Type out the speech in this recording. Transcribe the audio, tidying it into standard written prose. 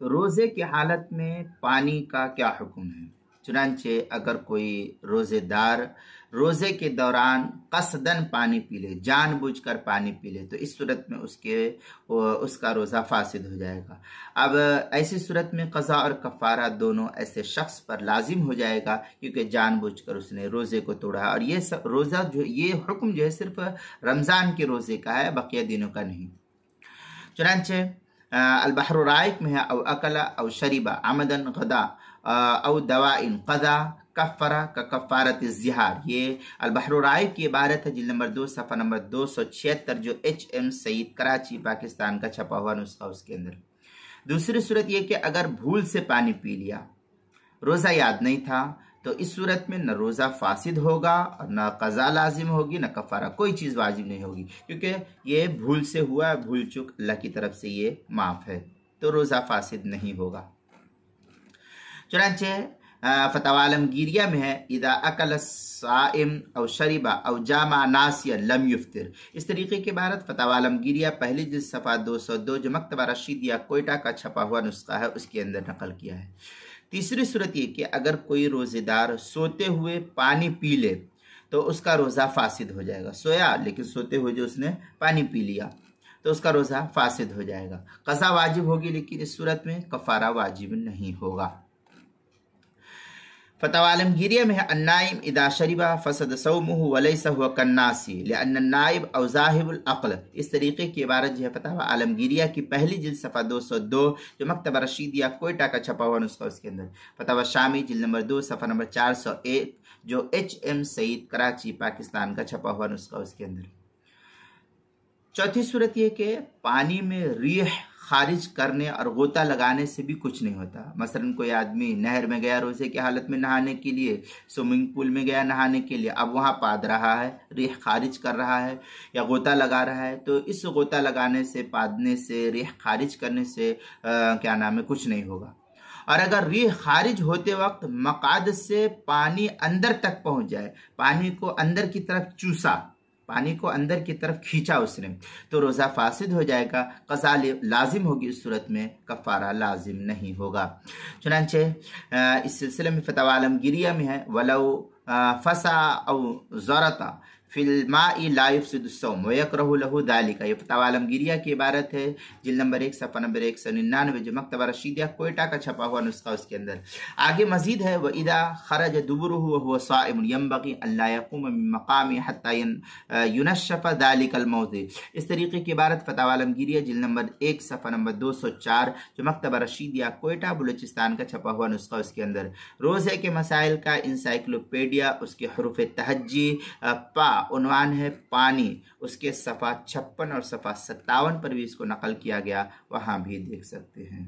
तो रोज़े की हालत में पानी का क्या हुक्म है? चुनांचे अगर कोई रोज़ेदार रोज़े के दौरान कसदन पानी पी ले, जानबूझकर पानी पी ले, तो इस सूरत में उसका रोज़ा फासिद हो जाएगा। अब ऐसी सूरत में क़ज़ा और कफ़ारा दोनों ऐसे शख्स पर लाजिम हो जाएगा, क्योंकि जानबूझकर उसने रोज़े को तोड़ा। और ये रोज़ा ये हुक्म जो है सिर्फ रमज़ान के रोज़े का है, बकिया दिनों का नहीं। चुनांचे अल-बहर राइक में है, औ अकला औ शरीबा अमदन गदा औ दवाइन कदा कफ़रा का कफ़ारत ज़िहार। ये अल-बहर राइक की इबारत है, जिल्द नंबर 2 सफ़ा नंबर 276, जो HM सईद कराची पाकिस्तान का छपा हुआ नुस्खा उसके अंदर। दूसरी सूरत ये कि अगर भूल से पानी पी लिया, रोज़ा याद नहीं था, तो इस सूरत में न रोज़ा फासिद होगा और न क़ज़ा लाजिम होगी, न कफ़ारा, कोई चीज़ वाजिब नहीं होगी, क्योंकि ये भूल से हुआ, भूल चूक अल्लाह की तरफ से ये माफ़ है, तो रोज़ा फासिद नहीं होगा। चुनांचे फतवा आलमगीरिया में है, इदा अकल साइम और शरीबा और जामा नासिया लम युफ्तिर। इस तरीके की इबारत फतवा आलमगीरिया पहली जिल्द सफ़ा 202, जो मकतबा रशीदिया कोयटा का छपा हुआ नुस्खा है, उसके अंदर नकल किया है। तीसरी सूरत ये कि अगर कोई रोज़ेदार सोते हुए पानी पी ले, तो उसका रोज़ा फासिद हो जाएगा। सोया लेकिन सोते हुए जो उसने पानी पी लिया, तो उसका रोज़ा फासिद हो जाएगा। क़ज़ा वाजिब होगी, लेकिन इस सूरत में कफ़ारा वाजिब नहीं होगा। फतवा आलमगीरिया में है, अन्नाइम इदा शरिबा फसद सौमुहु वलैसा हुवा कन्नासी लिअन्न अन्नाइब औ ज़ाहिबुल अक़ल। इस तरीके की इबारत जो है फतवा आलमगीरिया की पहली जिल्द सफ़ा 202, जो मकतबा रशीदिया कोयटा का छपा हुआ नुस्खा उसके अंदर। फतवा शामी जिल्द नंबर 2 सफ़ा नंबर 401, जो HM सईद कराची पाकिस्तान का छपा हुआ नुस्खा उसके अंदर। चौथी सूरत यह कि पानी में रीह खारिज करने और गोता लगाने से भी कुछ नहीं होता। मसलन कोई आदमी नहर में गया रोज़े की हालत में नहाने के लिए, स्विमिंग पूल में गया नहाने के लिए, अब वहाँ पाद रहा है, रीह खारिज कर रहा है या गोता लगा रहा है, तो इस गोता लगाने से, पादने से, रीह खारिज करने से क्या नाम है, कुछ नहीं होगा। और अगर रीह खारिज होते वक्त मकाद से पानी अंदर तक पहुँच जाए, पानी को अंदर की तरफ चूसा, पानी को अंदर की तरफ खींचा उसने, तो रोज़ा फासिद हो जाएगा। क़ज़ा लाजिम होगी, इस सूरत में कफ़ारा लाजिम नहीं होगा। चुनांचे इस सिलसिले में फतवा आलमगीरिया में है, वलौ फसा औ ज़रता फिल माई ला युफ़सिदु सौम व यकरहु लहु दालिका। ये फतवा आलमगीरिया की इबारत है, जिल्द नंबर 1 सफ़ा नंबर 199, जो मकतबा रशीदिया कोयटा का छपा हुआ नुस्खा उसके अंदर। आगे मजीद है, व इदा खरज दुबुरुहु व हुवा साइमुन यंबगी अल्ला यक़ूम मिन मक़ामी हत्ता युनश्शफ़ दालिकल मौज़ि। इस तरीके की इबारत फतवा आलमगीरिया जिल्द नंबर 1 सफ़ा नंबर 204, जो मकतबा रशीदिया कोयटा बलूचिस्तान का छपा हुआ नुस्खा उसके अंदर। रोज़े के मसाइल का इंसाइक्लोपीडिया, उसके हरूफ तहज्जी पा उन्वान है पानी, उसके सफ़ा 56 और सफ़ा 57 पर भी इसको नकल किया गया, वहाँ भी देख सकते हैं।